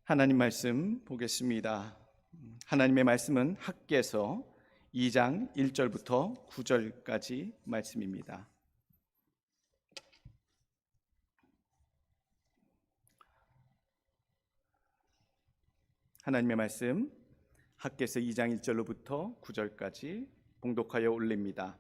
하나님 말씀 보겠습니다. 하나님의 말씀은 학개서 2장 1절부터 9절까지 말씀입니다. 하나님의 말씀 학개서 2장 1절로부터 9절까지 봉독하여 올립니다.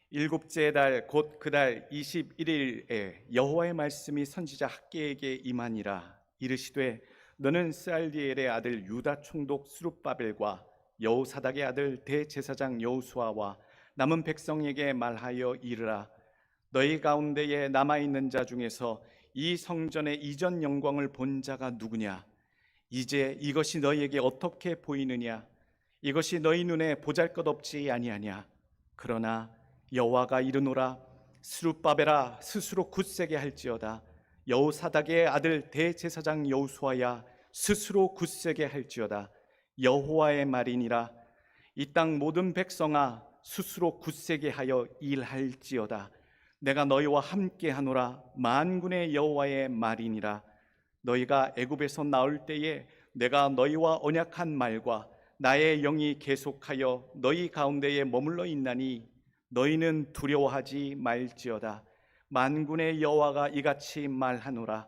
일곱째 달 곧 그달 21일에 여호와의 말씀이 선지자 학개에게 임하니라. 이르시되 너는 스알디엘의 아들 유다 총독 스룹바벨과 여호사닥의 아들 대제사장 여호수아와 남은 백성에게 말하여 이르라. 너희 가운데에 남아있는 자 중에서 이 성전의 이전 영광을 본 자가 누구냐? 이제 이것이 너희에게 어떻게 보이느냐? 이것이 너희 눈에 보잘것없지 아니하냐? 그러나 여호와가 이르노라. 스룹바벨아 스스로 굳세게 할지어다. 여호사닥의 아들 대제사장 여호수아야 스스로 굳세게 할지어다. 여호와의 말이니라. 이 땅 모든 백성아 스스로 굳세게 하여 일할지어다. 내가 너희와 함께 하노라. 만군의 여호와의 말이니라. 너희가 애굽에서 나올 때에 내가 너희와 언약한 말과 나의 영이 계속하여 너희 가운데에 머물러 있나니 너희는 두려워하지 말지어다. 만군의 여호와가 이같이 말하노라.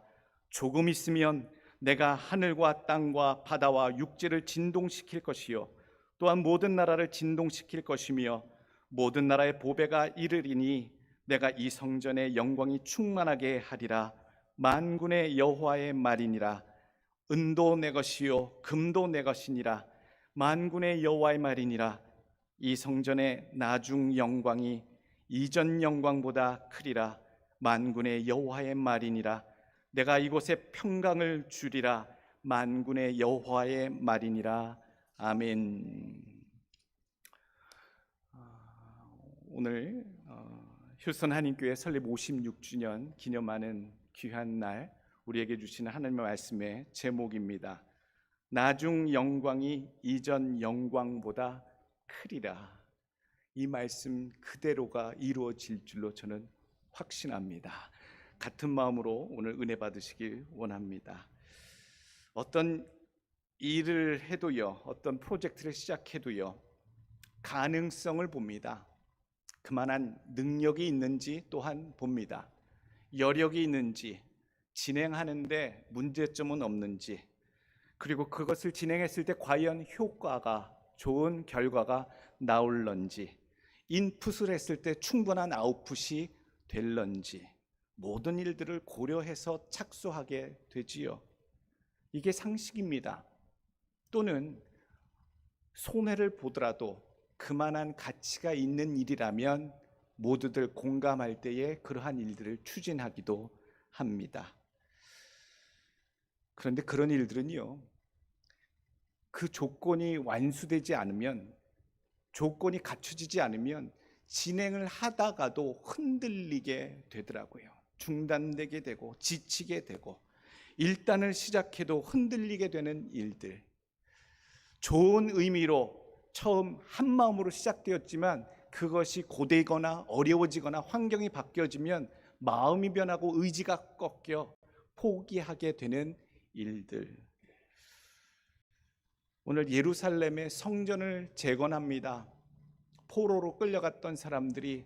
조금 있으면 내가 하늘과 땅과 바다와 육지를 진동시킬 것이요 또한 모든 나라를 진동시킬 것이며 모든 나라의 보배가 이르리니 내가 이 성전의 영광이 충만하게 하리라. 만군의 여호와의 말이니라. 은도 내 것이요 금도 내 것이니라. 만군의 여호와의 말이니라. 이 성전의 나중 영광이 이전 영광보다 크리라. 만군의 여호와의 말이니라. 내가 이곳에 평강을 주리라. 만군의 여호와의 말이니라. 아멘. 오늘 휴선 한인교회 설립 56주년 기념하는 귀한 날, 우리에게 주시는 하나님의 말씀의 제목입니다. 나중 영광이 이전 영광보다 크리라. 이 말씀 그대로가 이루어질 줄로 저는 확신합니다. 같은 마음으로 오늘 은혜 받으시길 원합니다. 어떤 일을 해도요, 어떤 프로젝트를 시작해도요, 가능성을 봅니다. 그만한 능력이 있는지 또한 봅니다. 여력이 있는지, 진행하는데 문제점은 없는지, 그리고 그것을 진행했을 때 과연 효과가, 좋은 결과가 나올런지, 인풋을 했을 때 충분한 아웃풋이 될런지, 모든 일들을 고려해서 착수하게 되지요. 이게 상식입니다. 또는 손해를 보더라도 그만한 가치가 있는 일이라면 모두들 공감할 때에 그러한 일들을 추진하기도 합니다. 그런데 그런 일들은요, 그 조건이 완수되지 않으면, 조건이 갖춰지지 않으면 진행을 하다가도 흔들리게 되더라고요. 중단되게 되고 지치게 되고 일단을 시작해도 흔들리게 되는 일들. 좋은 의미로 처음 한 마음으로 시작되었지만 그것이 고되거나 어려워지거나 환경이 바뀌어지면 마음이 변하고 의지가 꺾여 포기하게 되는 일들. 오늘 예루살렘의 성전을 재건합니다. 포로로 끌려갔던 사람들이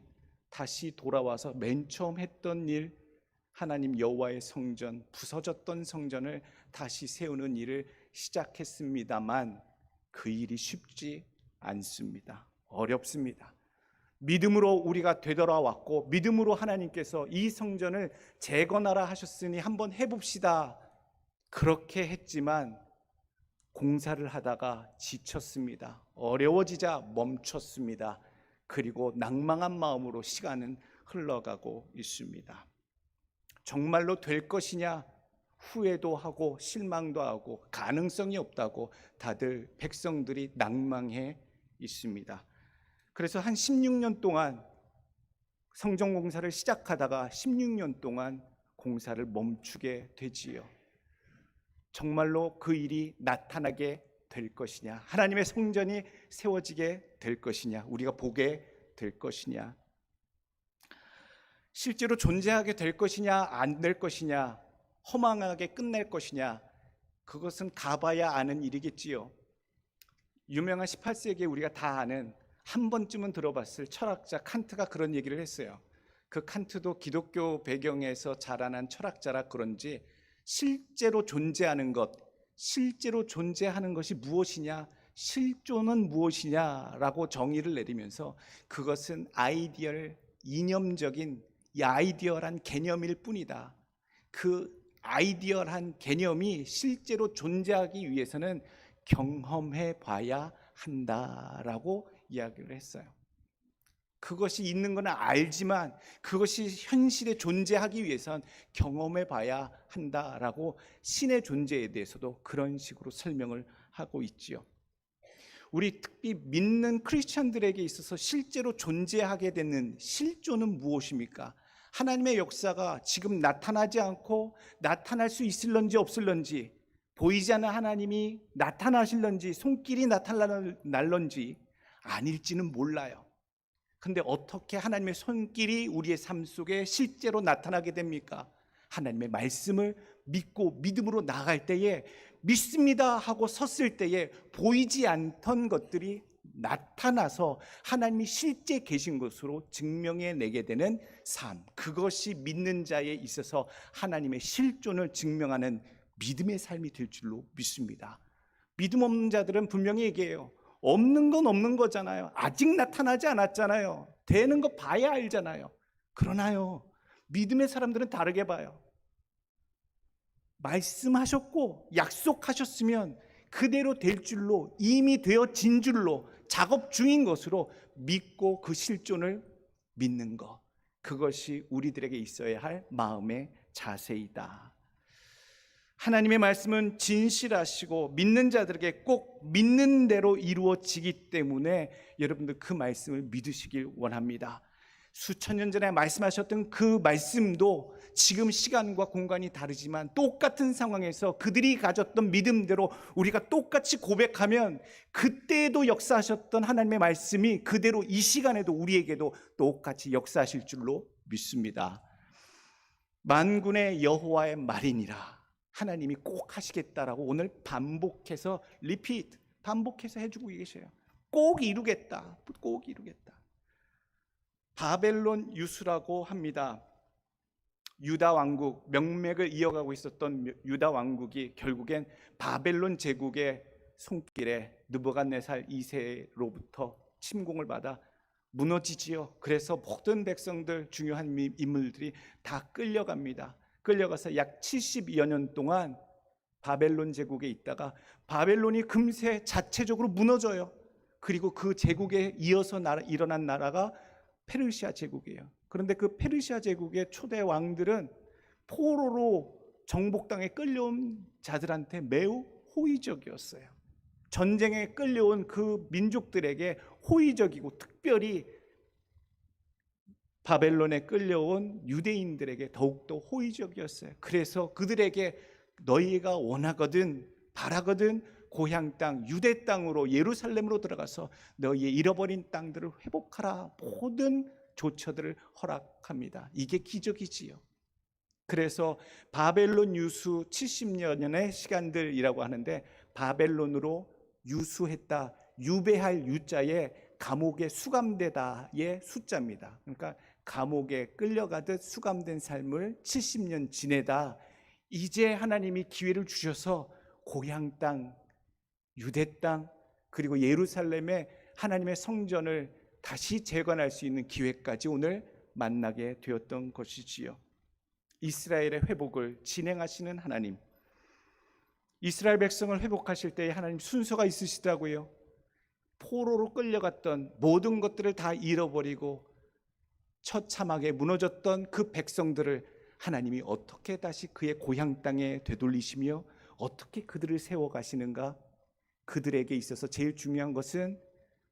다시 돌아와서 맨 처음 했던 일, 하나님 여호와의 성전, 부서졌던 성전을 다시 세우는 일을 시작했습니다만 그 일이 쉽지 않습니다. 어렵습니다. 믿음으로 우리가 되돌아왔고 믿음으로 하나님께서 이 성전을 재건하라 하셨으니 한번 해봅시다. 그렇게 했지만 공사를 하다가 지쳤습니다. 어려워지자 멈췄습니다. 그리고 낭망한 마음으로 시간은 흘러가고 있습니다. 정말로 될 것이냐? 후회도 하고 실망도 하고 가능성이 없다고 다들 백성들이 낭망해 있습니다. 그래서 한 16년 동안 성전 공사를 시작하다가 16년 동안 공사를 멈추게 되지요. 정말로 그 일이 나타나게 될 것이냐, 하나님의 성전이 세워지게 될 것이냐, 우리가 보게 될 것이냐, 실제로 존재하게 될 것이냐 안 될 것이냐, 허망하게 끝낼 것이냐, 그것은 가봐야 아는 일이겠지요. 유명한 18세기에 우리가 다 아는, 한 번쯤은 들어봤을 철학자 칸트가 그런 얘기를 했어요. 그 칸트도 기독교 배경에서 자라난 철학자라 그런지 실제로 존재하는 것, 실제로 존재하는 것이 무엇이냐, 실존은 무엇이냐라고 정의를 내리면서 그것은 이념적인 이 아이디어란 개념일 뿐이다. 그 아이디어란 개념이 실제로 존재하기 위해서는 경험해 봐야 한다라고 이야기를 했어요. 그것이 있는 건 알지만 그것이 현실에 존재하기 위해선 경험해 봐야 한다라고 신의 존재에 대해서도 그런 식으로 설명을 하고 있지요. 우리 특히 믿는 크리스천들에게 있어서 실제로 존재하게 되는 실존은 무엇입니까? 하나님의 역사가 지금 나타나지 않고 나타날 수 있을런지 없을런지, 보이지 않는 하나님이 나타나실런지 손길이 나타날런지 아닐지는 몰라요. 근데 어떻게 하나님의 손길이 우리의 삶 속에 실제로 나타나게 됩니까? 하나님의 말씀을 믿고 믿음으로 나갈 때에, 믿습니다 하고 섰을 때에 보이지 않던 것들이 나타나서 하나님이 실제 계신 것으로 증명해내게 되는 삶, 그것이 믿는 자에 있어서 하나님의 실존을 증명하는 믿음의 삶이 될 줄로 믿습니다. 믿음 없는 자들은 분명히 얘기해요. 없는 건 없는 거잖아요. 아직 나타나지 않았잖아요. 되는 거 봐야 알잖아요. 그러나요, 믿음의 사람들은 다르게 봐요. 말씀하셨고 약속하셨으면 그대로 될 줄로, 이미 되어진 줄로, 작업 중인 것으로 믿고 그 실존을 믿는 것, 그것이 우리들에게 있어야 할 마음의 자세이다. 하나님의 말씀은 진실하시고 믿는 자들에게 꼭 믿는 대로 이루어지기 때문에 여러분들 그 말씀을 믿으시길 원합니다. 수천 년 전에 말씀하셨던 그 말씀도 지금 시간과 공간이 다르지만 똑같은 상황에서 그들이 가졌던 믿음대로 우리가 똑같이 고백하면 그때에도 역사하셨던 하나님의 말씀이 그대로 이 시간에도 우리에게도 똑같이 역사하실 줄로 믿습니다. 만군의 여호와의 말이니라, 하나님이 꼭 하시겠다라고 오늘 반복해서 반복해서 해주고 계셔요. 꼭 이루겠다, 꼭 이루겠다. 바벨론 유수라고 합니다. 유다 왕국, 명맥을 이어가고 있었던 유다 왕국이 결국엔 바벨론 제국의 손길에 느부갓네살 2세로부터 침공을 받아 무너지지요. 그래서 모든 백성들, 중요한 인물들이 다 끌려갑니다. 끌려가서 약 70여 년 동안 바벨론 제국에 있다가 바벨론이 금세 자체적으로 무너져요. 그리고 그 제국에 이어서 일어난 나라가 페르시아 제국이에요. 그런데 그 페르시아 제국의 초대 왕들은 포로로 정복당에 끌려온 자들한테 매우 호의적이었어요. 전쟁에 끌려온 그 민족들에게 호의적이고, 특별히 바벨론에 끌려온 유대인들에게 더욱더 호의적이었어요. 그래서 그들에게 너희가 원하거든 바라거든 고향 땅 유대 땅으로, 예루살렘으로 들어가서 너희의 잃어버린 땅들을 회복하라, 모든 조처들을 허락합니다. 이게 기적이지요. 그래서 바벨론 유수 70여 년의 시간들이라고 하는데, 바벨론으로 유수했다, 유배할 유자에 감옥에 수감되다의 숫자입니다. 그러니까 감옥에 끌려가듯 수감된 삶을 70년 지내다 이제 하나님이 기회를 주셔서 고향 땅, 유대 땅, 그리고 예루살렘에 하나님의 성전을 다시 재건할 수 있는 기회까지 오늘 만나게 되었던 것이지요. 이스라엘의 회복을 진행하시는 하나님, 이스라엘 백성을 회복하실 때에 하나님 순서가 있으시더라고요. 포로로 끌려갔던 모든 것들을 다 잃어버리고 처참하게 무너졌던 그 백성들을 하나님이 어떻게 다시 그의 고향 땅에 되돌리시며 어떻게 그들을 세워가시는가. 그들에게 있어서 제일 중요한 것은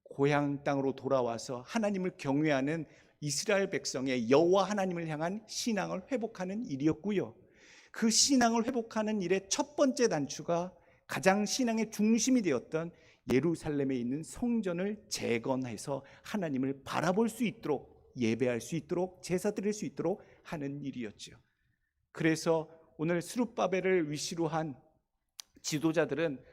고향 땅으로 돌아와서 하나님을 경외하는 이스라엘 백성의 여호와 하나님을 향한 신앙을 회복하는 일이었고요. 그 신앙을 회복하는 일의 첫 번째 단추가 가장 신앙의 중심이 되었던 예루살렘에 있는 성전을 재건해서 하나님을 바라볼 수 있도록, 예배할 수 있도록, 제사 드릴 수 있도록 하는 일이었죠. 그래서 오늘 스룹바벨을 위시로 한 지도자들은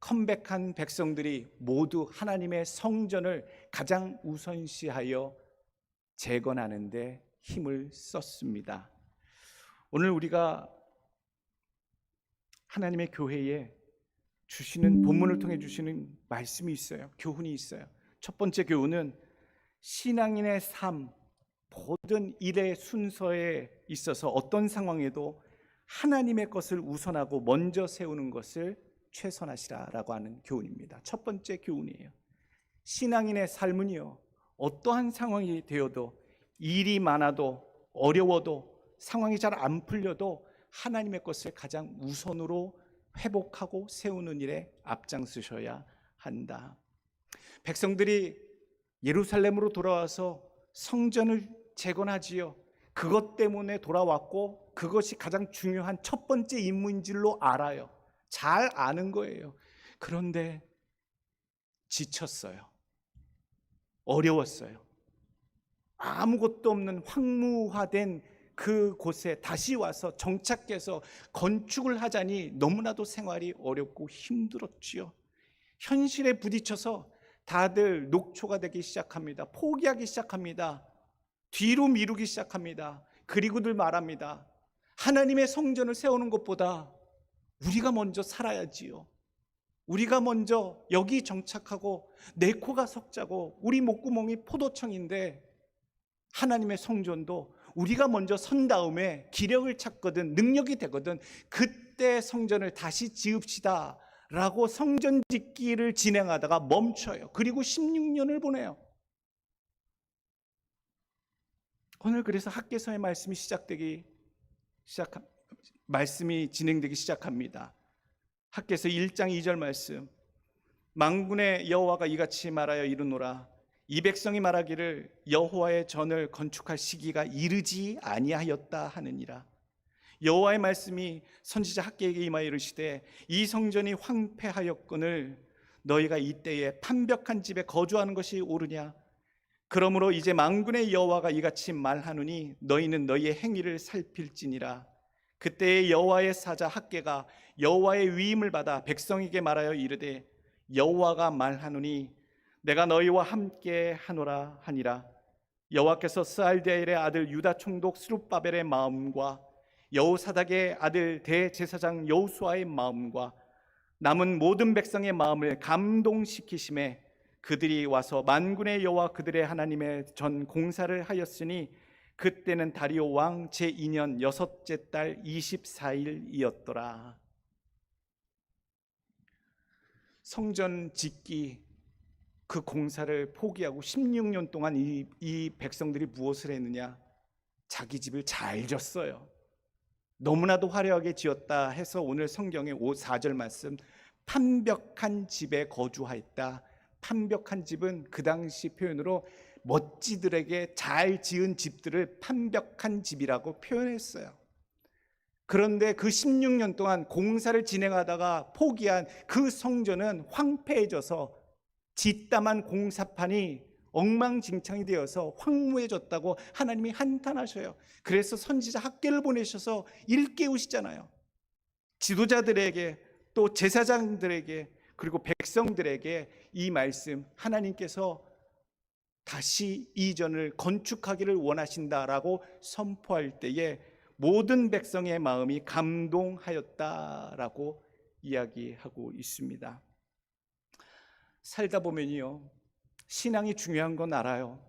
컴백한 백성들이 모두 하나님의 성전을 가장 우선시하여 재건하는 데 힘을 썼습니다. 오늘 우리가 하나님의 교회에 주시는 본문을 통해 주시는 말씀이 있어요. 교훈이 있어요. 첫 번째 교훈은 신앙인의 삶, 모든 일의 순서에 있어서 어떤 상황에도 하나님의 것을 우선하고 먼저 세우는 것을 최선하시라라고 하는 교훈입니다. 첫 번째 교훈이에요. 신앙인의 삶은요, 어떠한 상황이 되어도, 일이 많아도 어려워도 상황이 잘 안 풀려도 하나님의 것을 가장 우선으로 회복하고 세우는 일에 앞장서셔야 한다. 백성들이 예루살렘으로 돌아와서 성전을 재건하지요. 그것 때문에 돌아왔고 그것이 가장 중요한 첫 번째 임무인 줄로 알아요. 잘 아는 거예요. 그런데 지쳤어요. 어려웠어요. 아무것도 없는 황무화된 그곳에 다시 와서 정착해서 건축을 하자니 너무나도 생활이 어렵고 힘들었지요. 현실에 부딪혀서 다들 녹초가 되기 시작합니다. 포기하기 시작합니다. 뒤로 미루기 시작합니다. 그리고들 말합니다. 하나님의 성전을 세우는 것보다 우리가 먼저 살아야지요. 우리가 먼저 여기 정착하고 내 코가 석자고 우리 목구멍이 포도청인데 하나님의 성전도 우리가 먼저 선 다음에 기력을 찾거든, 능력이 되거든, 그때 성전을 다시 지읍시다 라고 성전 짓기를 진행하다가 멈춰요. 그리고 16년을 보내요. 오늘 그래서 학개서의 말씀이 말씀이 진행되기 시작합니다. 학개서 1장 2절 말씀. 만군의 여호와가 이같이 말하여 이르노라. 이 백성이 말하기를 여호와의 전을 건축할 시기가 이르지 아니하였다 하느니라. 여호와의 말씀이 선지자 학개에게 임하여 이르시되 이 성전이 황폐하였거늘 너희가 이때에 판벽한 집에 거주하는 것이 옳으냐. 그러므로 이제 만군의 여호와가 이같이 말하노니 너희는 너희의 행위를 살필지니라. 그때의 여호와의 사자 학개가 여호와의 위임을 받아 백성에게 말하여 이르되 여호와가 말하노니 내가 너희와 함께 하노라 하니라. 여호와께서 스알디엘의 아들 유다 총독 스룹바벨의 마음과 여호사닥의 아들 대제사장 여호수아의 마음과 남은 모든 백성의 마음을 감동시키심에 그들이 와서 만군의 여호와 그들의 하나님의 전 공사를 하였으니 그때는 다리오 왕 제2년 여섯째 달 24일이었더라. 성전 짓기 그 공사를 포기하고 16년 동안 이 백성들이 무엇을 했느냐? 자기 집을 잘 졌어요. 너무나도 화려하게 지었다 해서 오늘 성경의 4절 말씀, 판벽한 집에 거주하였다. 판벽한 집은 그 당시 표현으로 멋지들에게 잘 지은 집들을 판벽한 집이라고 표현했어요. 그런데 그 16년 동안 공사를 진행하다가 포기한 그 성전은 황폐해져서 짓담한 공사판이 엉망진창이 되어서 황무해졌다고 하나님이 한탄하셔요. 그래서 선지자 학개를 보내셔서 일깨우시잖아요. 지도자들에게 또 제사장들에게 그리고 백성들에게 이 말씀, 하나님께서 다시 이전을 건축하기를 원하신다라고 선포할 때에 모든 백성의 마음이 감동하였다라고 이야기하고 있습니다. 살다 보면요, 신앙이 중요한 건 알아요.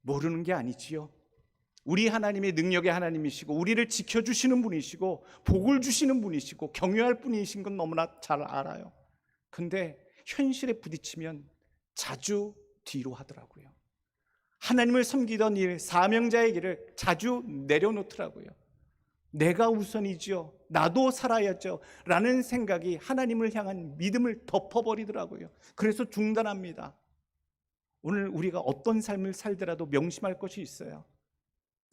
모르는 게 아니지요. 우리 하나님의 능력의 하나님이시고 우리를 지켜주시는 분이시고 복을 주시는 분이시고 경외할 분이신 건 너무나 잘 알아요. 근데 현실에 부딪히면 자주 뒤로 하더라고요. 하나님을 섬기던 일, 사명자의 길을 자주 내려놓더라고요. 내가 우선이지요, 나도 살아야죠 라는 생각이 하나님을 향한 믿음을 덮어버리더라고요. 그래서 중단합니다. 오늘 우리가 어떤 삶을 살더라도 명심할 것이 있어요.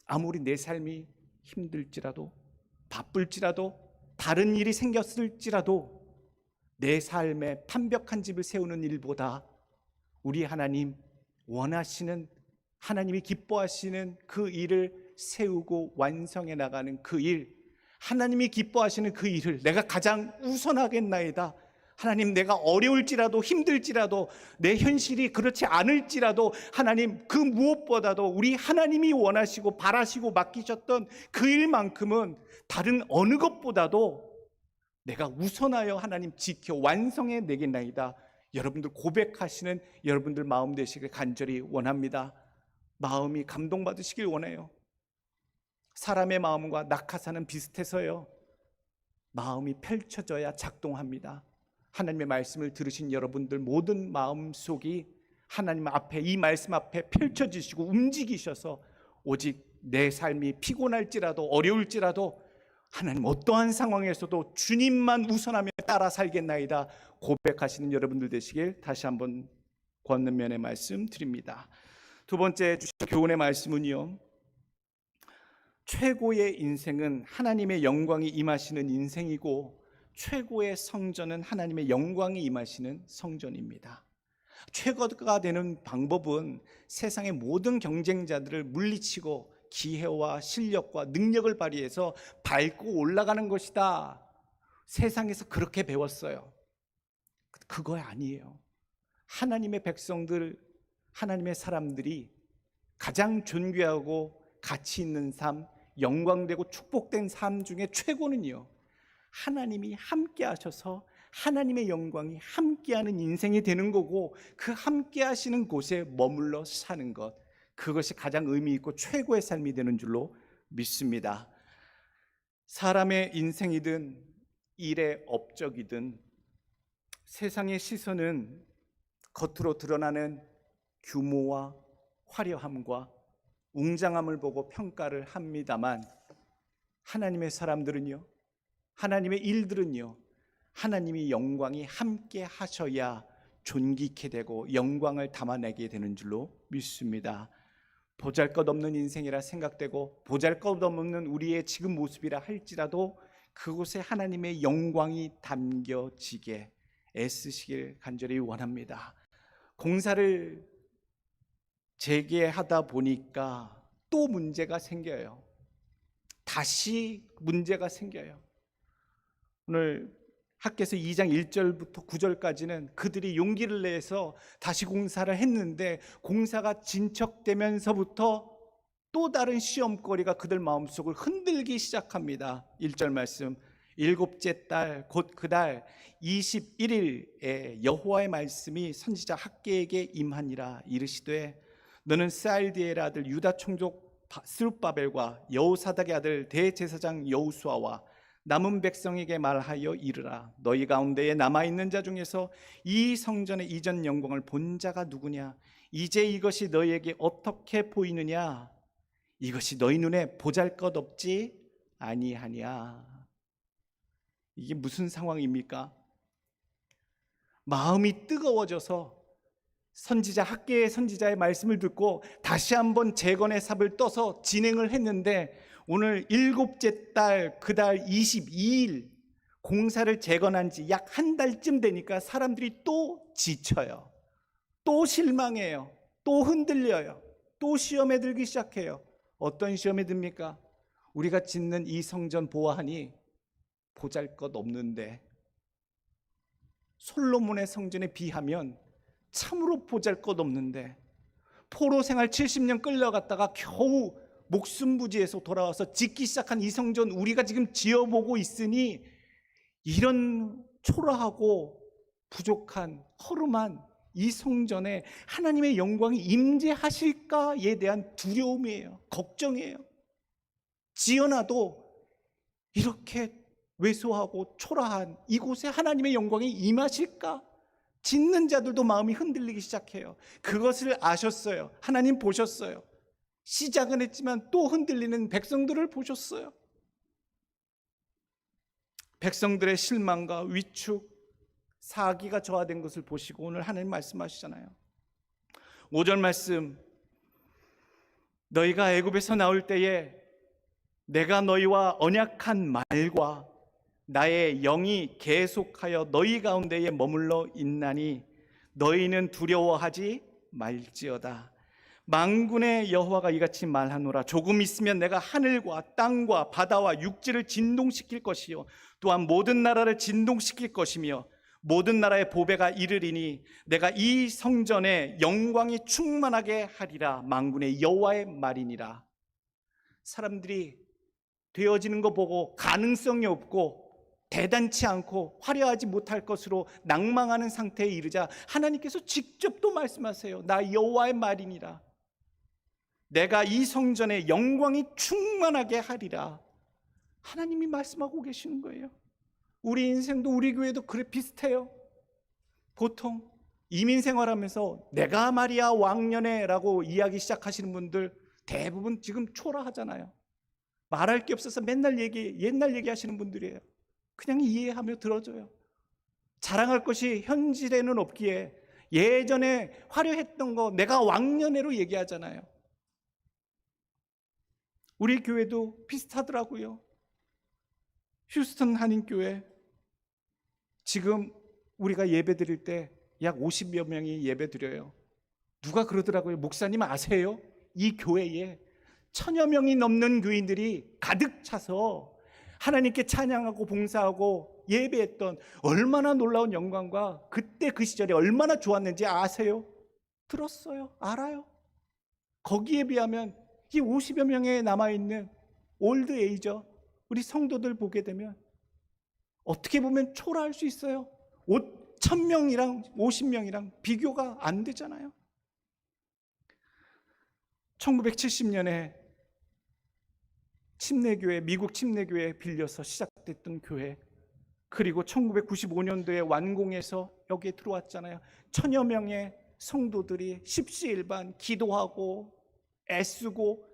아무리 내 삶이 힘들지라도, 바쁠지라도, 다른 일이 생겼을지라도 내 삶에 판벽한 집을 세우는 일보다 우리 하나님 원하시는, 하나님이 기뻐하시는 그 일을 세우고 완성해 나가는 그 일, 하나님이 기뻐하시는 그 일을 내가 가장 우선하겠나이다. 하나님, 내가 어려울지라도 힘들지라도 내 현실이 그렇지 않을지라도 하나님, 그 무엇보다도 우리 하나님이 원하시고 바라시고 맡기셨던 그 일만큼은 다른 어느 것보다도 내가 우선하여 하나님 지켜 완성해 내겠나이다. 여러분들 고백하시는 여러분들 마음 되시길 간절히 원합니다. 마음이 감동받으시길 원해요. 사람의 마음과 낙하산은 비슷해서요, 마음이 펼쳐져야 작동합니다. 하나님의 말씀을 들으신 여러분들 모든 마음속이 하나님 앞에, 이 말씀 앞에 펼쳐지시고 움직이셔서 오직 내 삶이 피곤할지라도 어려울지라도 하나님 어떠한 상황에서도 주님만 우선하며 따라 살겠나이다 고백하시는 여러분들 되시길 다시 한번 권면의 말씀 드립니다. 두 번째 주신 교훈의 말씀은요, 최고의 인생은 하나님의 영광이 임하시는 인생이고 최고의 성전은 하나님의 영광이 임하시는 성전입니다. 최고가 되는 방법은 세상의 모든 경쟁자들을 물리치고 기회와 실력과 능력을 발휘해서 밟고 올라가는 것이다. 세상에서 그렇게 배웠어요. 그거 아니에요. 하나님의 백성들, 하나님의 사람들이 가장 존귀하고 가치 있는 삶, 영광되고 축복된 삶 중에 최고는요, 하나님이 함께 하셔서 하나님의 영광이 함께하는 인생이 되는 거고, 그 함께 하시는 곳에 머물러 사는 것, 그것이 가장 의미 있고 최고의 삶이 되는 줄로 믿습니다. 사람의 인생이든 일의 업적이든 세상의 시선은 겉으로 드러나는 규모와 화려함과 웅장함을 보고 평가를 합니다만, 하나님의 사람들은요, 하나님의 일들은요, 하나님이 영광이 함께 하셔야 존귀케 되고 영광을 담아내게 되는 줄로 믿습니다. 보잘것없는 인생이라 생각되고 보잘것없는 우리의 지금 모습이라 할지라도 그곳에 하나님의 영광이 담겨지게 애쓰시길 간절히 원합니다. 공사를 재개하다 보니까 또 문제가 생겨요. 다시 문제가 생겨요. 오늘 학개서 2장 1절부터 9절까지는 그들이 용기를 내서 다시 공사를 했는데, 공사가 진척되면서부터 또 다른 시험거리가 그들 마음속을 흔들기 시작합니다. 1절 말씀, 일곱째 달 곧 그 달 21일에 여호와의 말씀이 선지자 학개에게 임하니라. 이르시되 너는 스알디엘의 아들 유다 총족 스룹바벨과 여호사닥의 아들 대제사장 여호수아와 남은 백성에게 말하여 이르라. 너희 가운데에 남아있는 자 중에서 이 성전의 이전 영광을 본 자가 누구냐? 이제 이것이 너희에게 어떻게 보이느냐? 이것이 너희 눈에 보잘것없지 아니하냐? 이게 무슨 상황입니까? 마음이 뜨거워져서 선지자 학개의 선지자의 말씀을 듣고 다시 한번 재건의 삽을 떠서 진행을 했는데, 오늘 일곱째 달 그 달 22일 공사를 재건한 지 약 한 달쯤 되니까 사람들이 또 지쳐요. 또 실망해요. 또 흔들려요. 또 시험에 들기 시작해요. 어떤 시험에 듭니까? 우리가 짓는 이 성전 보아하니 보잘것없는데 솔로몬의 성전에 비하면 참으로 보잘것없는데, 포로 생활 70년 끌려갔다가 겨우 목숨 부지에서 돌아와서 짓기 시작한 이 성전 우리가 지금 지어보고 있으니 이런 초라하고 부족한 허름한 이 성전에 하나님의 영광이 임재하실까에 대한 두려움이에요. 걱정이에요. 지어놔도 이렇게 왜소하고 초라한 이곳에 하나님의 영광이 임하실까? 짓는 자들도 마음이 흔들리기 시작해요. 그것을 아셨어요. 하나님 보셨어요. 시작은 했지만 또 흔들리는 백성들을 보셨어요. 백성들의 실망과 위축, 사기가 저하된 것을 보시고 오늘 하나님 말씀하시잖아요. 5절 말씀, 너희가 애굽에서 나올 때에 내가 너희와 언약한 말과 나의 영이 계속하여 너희 가운데에 머물러 있나니 너희는 두려워하지 말지어다. 만군의 여호와가 이같이 말하노라. 조금 있으면 내가 하늘과 땅과 바다와 육지를 진동시킬 것이요 또한 모든 나라를 진동시킬 것이며 모든 나라의 보배가 이르리니 내가 이 성전에 영광이 충만하게 하리라. 만군의 여호와의 말이니라. 사람들이 되어지는 거 보고 가능성이 없고 대단치 않고 화려하지 못할 것으로 낭망하는 상태에 이르자 하나님께서 직접 또 말씀하세요. 나 여호와의 말이니라. 내가 이 성전에 영광이 충만하게 하리라. 하나님이 말씀하고 계시는 거예요. 우리 인생도 우리 교회도 그래 비슷해요. 보통 이민 생활하면서 내가 말이야 왕년에 라고 이야기 시작하시는 분들 대부분 지금 초라하잖아요. 말할 게 없어서 맨날 옛날 얘기하시는 분들이에요. 그냥 이해하며 들어줘요. 자랑할 것이 현실에는 없기에 예전에 화려했던 거 내가 왕년에로 얘기하잖아요. 우리 교회도 비슷하더라고요. 휴스턴 한인교회 지금 우리가 예배 드릴 때 약 50여 명이 예배 드려요. 누가 그러더라고요. 목사님 아세요? 이 교회에 1000여 명이 넘는 교인들이 가득 차서 하나님께 찬양하고 봉사하고 예배했던 얼마나 놀라운 영광과 그때 그 시절에 얼마나 좋았는지 아세요? 들었어요. 알아요. 거기에 비하면 이 50여 명에 남아있는 올드 에이저 우리 성도들 보게 되면 어떻게 보면 초라할 수 있어요. 1000명이랑 50명이랑 비교가 안 되잖아요. 1970년에 침례교회, 미국 침례교회 빌려서 시작됐던 교회, 그리고 1995년도에 완공해서 여기에 들어왔잖아요. 1000여 명의 성도들이 십시일반 기도하고 애쓰고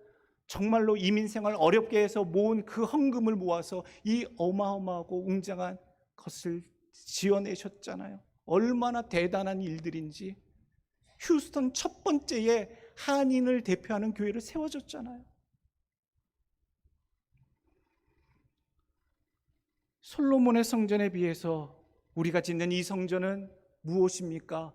정말로 이민생활 어렵게 해서 모은 그 헌금을 모아서 이 어마어마하고 웅장한 것을 지어내셨잖아요. 얼마나 대단한 일들인지. 휴스턴 첫 번째에 한인을 대표하는 교회를 세워줬잖아요. 솔로몬의 성전에 비해서 우리가 짓는 이 성전은 무엇입니까?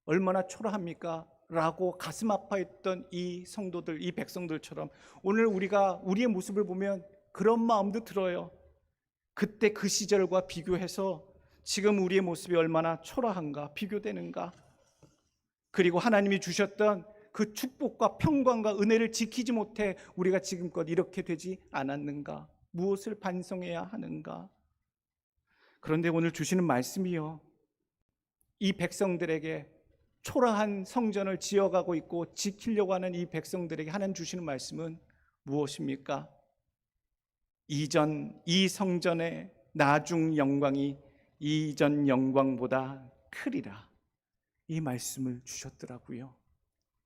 얼마나 초라합니까? 라고 가슴 아파했던 이 성도들, 이 백성들처럼 오늘 우리가 우리의 모습을 보면 그런 마음도 들어요. 그때 그 시절과 비교해서 지금 우리의 모습이 얼마나 초라한가, 비교되는가. 그리고 하나님이 주셨던 그 축복과 평강과 은혜를 지키지 못해 우리가 지금껏 이렇게 되지 않았는가? 무엇을 반성해야 하는가? 그런데 오늘 주시는 말씀이요, 이 백성들에게 초라한 성전을 지어가고 있고 지키려고 하는 이 백성들에게 하나님 주시는 말씀은 무엇입니까? 이 성전의 나중 영광이 이전 영광보다 크리라. 이 말씀을 주셨더라고요.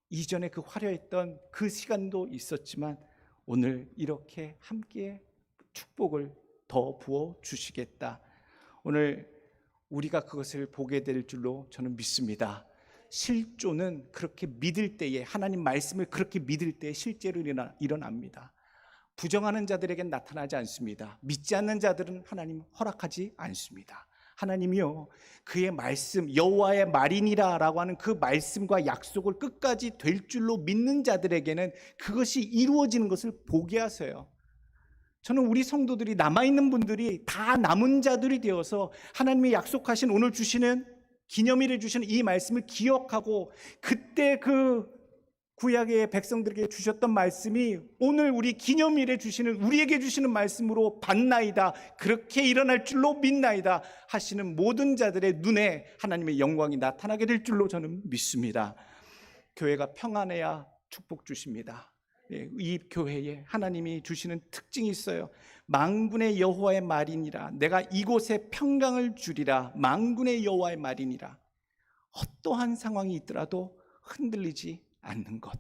이전에 그 화려했던 그 시간도 있었지만 오늘 이렇게 함께 축복을 더 부어 주시겠다. 오늘 우리가 그것을 보게 될 줄로 저는 믿습니다. 실조는 그렇게 믿을 때에, 하나님 말씀을 그렇게 믿을 때에 실제로 일어납니다. 부정하는 자들에겐 나타나지 않습니다. 믿지 않는 자들은 하나님 허락하지 않습니다. 하나님이요, 그의 말씀, 여호와의 말이니라 라고 하는 그 말씀과 약속을 끝까지 될 줄로 믿는 자들에게는 그것이 이루어지는 것을 보게 하세요. 저는 우리 성도들이, 남아있는 분들이 다 남은 자들이 되어서 하나님이 약속하신, 오늘 주시는 기념일에 주시는 이 말씀을 기억하고 그때 그 구약의 백성들에게 주셨던 말씀이 오늘 우리 기념일에 주시는, 우리에게 주시는 말씀으로 받나이다, 그렇게 일어날 줄로 믿나이다 하시는 모든 자들의 눈에 하나님의 영광이 나타나게 될 줄로 저는 믿습니다. 교회가 평안해야 축복 주십니다. 이 교회에 하나님이 주시는 특징이 있어요. 만군의 여호와의 말이니라. 내가 이곳에 평강을 주리라. 만군의 여호와의 말이니라. 어떠한 상황이 있더라도 흔들리지 않는 것,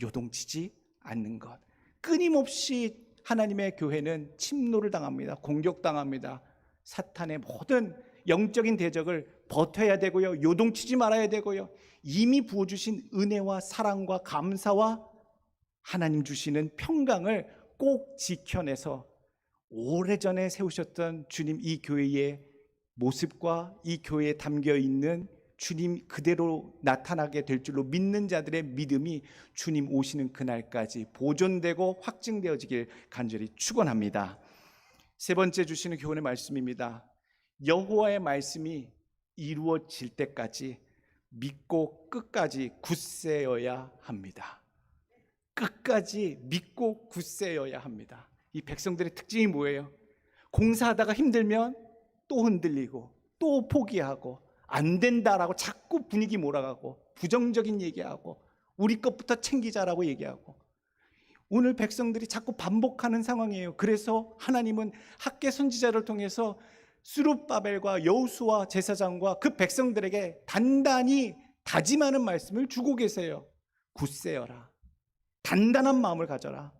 요동치지 않는 것. 끊임없이 하나님의 교회는 침노를 당합니다. 공격당합니다. 사탄의 모든 영적인 대적을 버텨야 되고요, 요동치지 말아야 되고요, 이미 부어주신 은혜와 사랑과 감사와 하나님 주시는 평강을 꼭 지켜내서 오래전에 세우셨던 주님 이 교회의 모습과 이 교회에 담겨있는 주님 그대로 나타나게 될 줄로 믿는 자들의 믿음이 주님 오시는 그날까지 보존되고 확증되어지길 간절히 축원합니다. 세 번째 주시는 교훈의 말씀입니다. 여호와의 말씀이 이루어질 때까지 믿고 끝까지 굳세어야 합니다. 끝까지 믿고 굳세어야 합니다. 이 백성들의 특징이 뭐예요? 공사하다가 힘들면 또 흔들리고 또 포기하고 안 된다라고 자꾸 분위기 몰아가고 부정적인 얘기하고 우리 것부터 챙기자라고 얘기하고, 오늘 백성들이 자꾸 반복하는 상황이에요. 그래서 하나님은 학개 선지자를 통해서 스룹바벨과 여호수아 제사장과 그 백성들에게 단단히 다짐하는 말씀을 주고 계세요. 굳세어라. 단단한 마음을 가져라.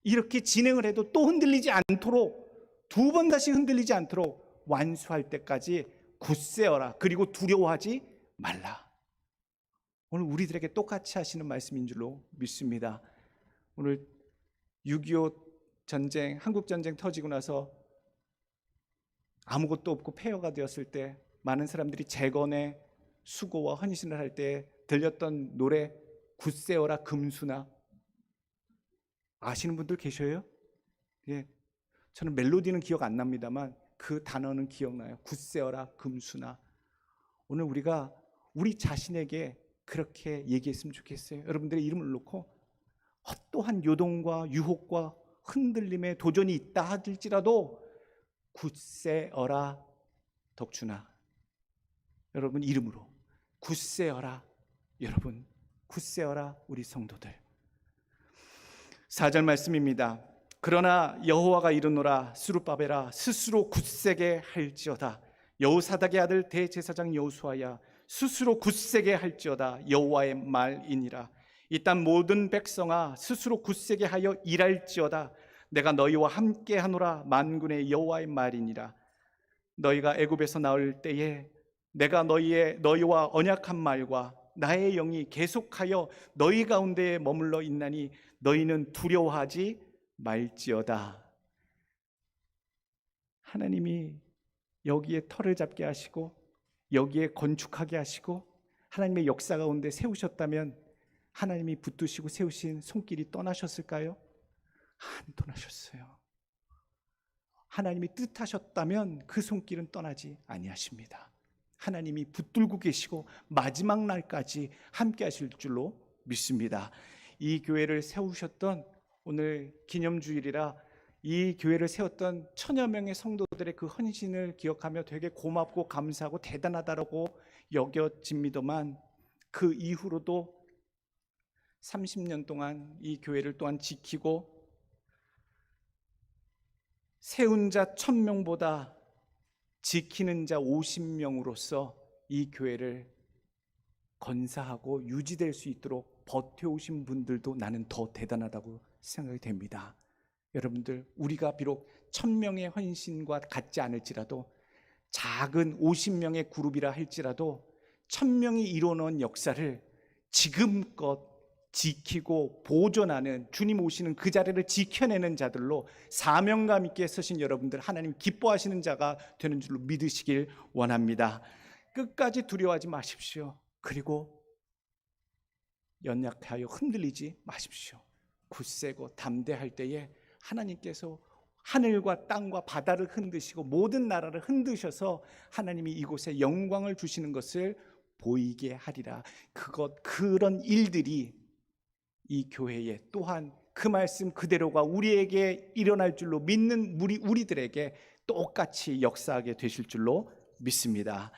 이렇게 진행을 해도 또 흔들리지 않도록, 두 번 다시 흔들리지 않도록 완수할 때까지 굳세어라. 그리고 두려워하지 말라. 오늘 우리들에게 똑같이 하시는 말씀인 줄로 믿습니다. 오늘 6.25 전쟁, 한국전쟁 터지고 나서 아무것도 없고 폐허가 되었을 때 많은 사람들이 재건의 수고와 헌신을 할 때 들렸던 노래 굳세어라 금수나, 아시는 분들 계셔요? 예, 저는 멜로디는 기억 안 납니다만 그 단어는 기억나요. 굳세어라 금수나. 오늘 우리가 우리 자신에게 그렇게 얘기했으면 좋겠어요. 여러분들의 이름을 놓고 어떠한 요동과 유혹과 흔들림에 도전이 있다 하실지라도 굳세어라 덕춘아, 여러분 이름으로 굳세어라. 여러분 굳세어라 우리 성도들. 4절 말씀입니다. 그러나 여호와가 이르노라 스룹바벨아 스스로 굳세게 할지어다. 여호사닥의 아들 대제사장 여호수아야 스스로 굳세게 할지어다. 여호와의 말이니라. 이 땅 모든 백성아 스스로 굳세게 하여 일할지어다. 내가 너희와 함께 하노라. 만군의 여호와의 말이니라. 너희가 애굽에서 나올 때에 내가 너희와 언약한 말과 나의 영이 계속하여 너희 가운데에 머물러 있나니 너희는 두려워하지 말지어다. 하나님이 여기에 터를 잡게 하시고 여기에 건축하게 하시고 하나님의 역사 가운데 세우셨다면 하나님이 붙드시고 세우신 손길이 떠나셨을까요? 안 떠나셨어요. 하나님이 뜻하셨다면 그 손길은 떠나지 아니하십니다. 하나님이 붙들고 계시고 마지막 날까지 함께 하실 줄로 믿습니다. 이 교회를 세우셨던, 오늘 기념주일이라 이 교회를 세웠던 천여 명의 성도들의 그 헌신을 기억하며 되게 고맙고 감사하고 대단하다라고 여겨집니다만, 그 이후로도 30년 동안 이 교회를 또한 지키고 세운 자 1000명보다 지키는 자 50명으로서 이 교회를 건사하고 유지될 수 있도록 버텨오신 분들도 나는 더 대단하다고 생각이 됩니다. 여러분들, 우리가 비록 1000명의 헌신과 같지 않을지라도 작은 50명의 그룹이라 할지라도 1000명이 이뤄놓은 역사를 지금껏 지키고 보존하는, 주님 오시는 그 자리를 지켜내는 자들로 사명감 있게 서신 여러분들, 하나님 기뻐하시는 자가 되는 줄로 믿으시길 원합니다. 끝까지 두려워하지 마십시오. 그리고 연약하여 흔들리지 마십시오. 굳세고 담대할 때에 하나님께서 하늘과 땅과 바다를 흔드시고 모든 나라를 흔드셔서 하나님이 이곳에 영광을 주시는 것을 보이게 하리라. 그런 일들이 이 교회에 또한 그 말씀 그대로가 우리에게 일어날 줄로 믿는 우리들에게 똑같이 역사하게 되실 줄로 믿습니다.